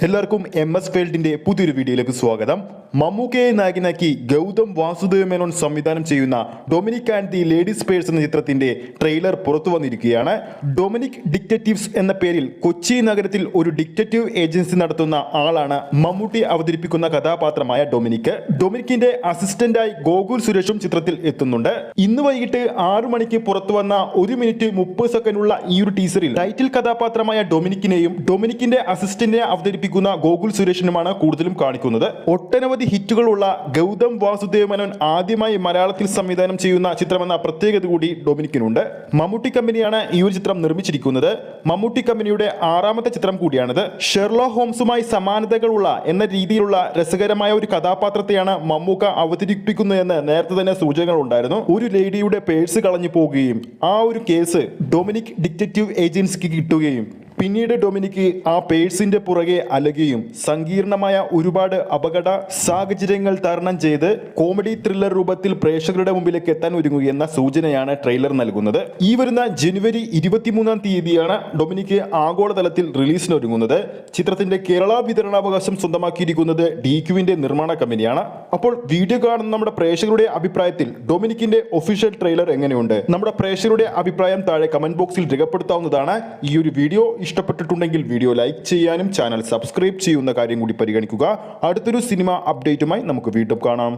എല്ലാവർക്കും MS ഫീൽഡിന്റെ പുതിയൊരു വീഡിയോയിലേക്ക് സ്വാഗതം. മമ്മൂക്കയെ നായകനാക്കി ഗൗതം വാസുദേവ് മേനോൻ സംവിധാനം ചെയ്യുന്ന Dominic and the ladies purse എന്ന ചിത്രത്തിന്റെ ട്രെയിലർ പുറത്തു വന്നിരിക്കുകയാണ്. ഡൊമിനിക് ഡിറ്റക്റ്റീവ്സ് എന്ന പേരിൽ കൊച്ചി നഗരത്തിൽ ഒരു ഡിറ്റക്റ്റീവ് ഏജൻസി നടത്തുന്ന ആളാണ് മമ്മൂട്ടി അവതരിപ്പിക്കുന്ന കഥാപാത്രമായ ഡൊമിനിക്. ഡൊമിനിക്കിന്റെ അസിസ്റ്റന്റായി ഗോകുൽ സുരേഷും ചിത്രത്തിൽ എത്തുന്നുണ്ട്. ഇന്ന് വൈകിട്ട് 6 മണിക്ക് പുറത്തു വന്ന 1 മിനിറ്റ് 30 സെക്കൻഡുള്ള ഈ ഒരു ടീസറിൽ ടൈറ്റിൽ കഥാപാത്രമായ ഡൊമിനിക്കിനെയും ഡൊമിനിക്കിന്റെ അസിസ്റ്റന്റിനെ അവതരിപ്പിക്കുന്ന ഗോകുൽ സുരേഷിനുമാണ് കൂടുതലും കാണിക്കുന്നത്. ഒട്ടനവധി ഹിറ്റുകളുള്ള ഗൗതം വാസുദേവ് മേനോൻ ആദ്യമായി മലയാളത്തിൽ സംവിധാനം ചെയ്യുന്ന ചിത്രമെന്ന പ്രത്യേകത കൂടി ഡൊമിനിക്കിനുണ്ട്. മമ്മൂട്ടി കമ്പനിയാണ് ഈ ഒരു ചിത്രം നിർമ്മിച്ചിരിക്കുന്നത്. മമ്മൂട്ടി കമ്പനിയുടെ 6ാമത്തെ ചിത്രം കൂടിയാണിത്. ഷെർലോക്ക് ഹോംസുമായി സമാനതകളുള്ള എന്ന രീതിയിലുള്ള രസകരമായ ഒരു കഥാപാത്രത്തെയാണ് മമ്മൂക്ക അവതരിപ്പിക്കുന്നതെന്ന് നേരത്തെ തന്നെ സൂചനകൾ ഉണ്ടായിരുന്നു. ഒരു ലേഡിയുടെ പേഴ്സ് കളഞ്ഞു പോവുകയും ആ ഒരു കേസ് ഡൊമിനിക് ഡിറ്റക്റ്റീവ് ഏജൻസിക്ക് കിട്ടുകയും പിന്നീട് ഡൊമിനിക്ക് ആ പേഴ്സിന്റെ പുറകെ അലയുകയും സങ്കീർണമായ ഒരുപാട് അപകട സാഹചര്യങ്ങൾ തരണം ചെയ്ത് കോമഡി ത്രില്ലർ രൂപത്തിൽ പ്രേക്ഷകരുടെ മുമ്പിലേക്ക് എത്താൻ ഒരുങ്ങുകയെന്ന സൂചനയാണ് ട്രെയിലർ നൽകുന്നത്. ഈ വരുന്ന ജനുവരി 23-ാം തീയതിയാണ് ഡൊമിനിക്ക് ആഗോളതലത്തിൽ റിലീസിനൊരുങ്ങുന്നത്. ചിത്രത്തിന്റെ കേരള വിതരണാവകാശം സ്വന്തമാക്കിയിരിക്കുന്നത് DQവിന്റെ നിർമ്മാണ കമ്പനിയാണ്. അപ്പോൾ വീഡിയോ കാണുന്ന നമ്മുടെ പ്രേക്ഷകരുടെ അഭിപ്രായത്തിൽ ഡൊമിനിക്കിന്റെ ഒഫീഷ്യൽ ട്രെയിലർ എങ്ങനെയുണ്ട്? നമ്മുടെ പ്രേക്ഷകരുടെ അഭിപ്രായം താഴെ കമന്റ് ബോക്സിൽ രേഖപ്പെടുത്താവുന്നതാണ്. ഈ ഒരു വീഡിയോ ഇഷ്ടപ്പെട്ടിട്ടുണ്ടെങ്കിൽ വീഡിയോ ലൈക്ക് ചെയ്യാനും ചാനൽ സബ്സ്ക്രൈബ് ചെയ്യുന്ന കാര്യം കൂടി പരിഗണിക്കുക. അടുത്തൊരു സിനിമ അപ്ഡേറ്റുമായി നമുക്ക് വീണ്ടും കാണാം.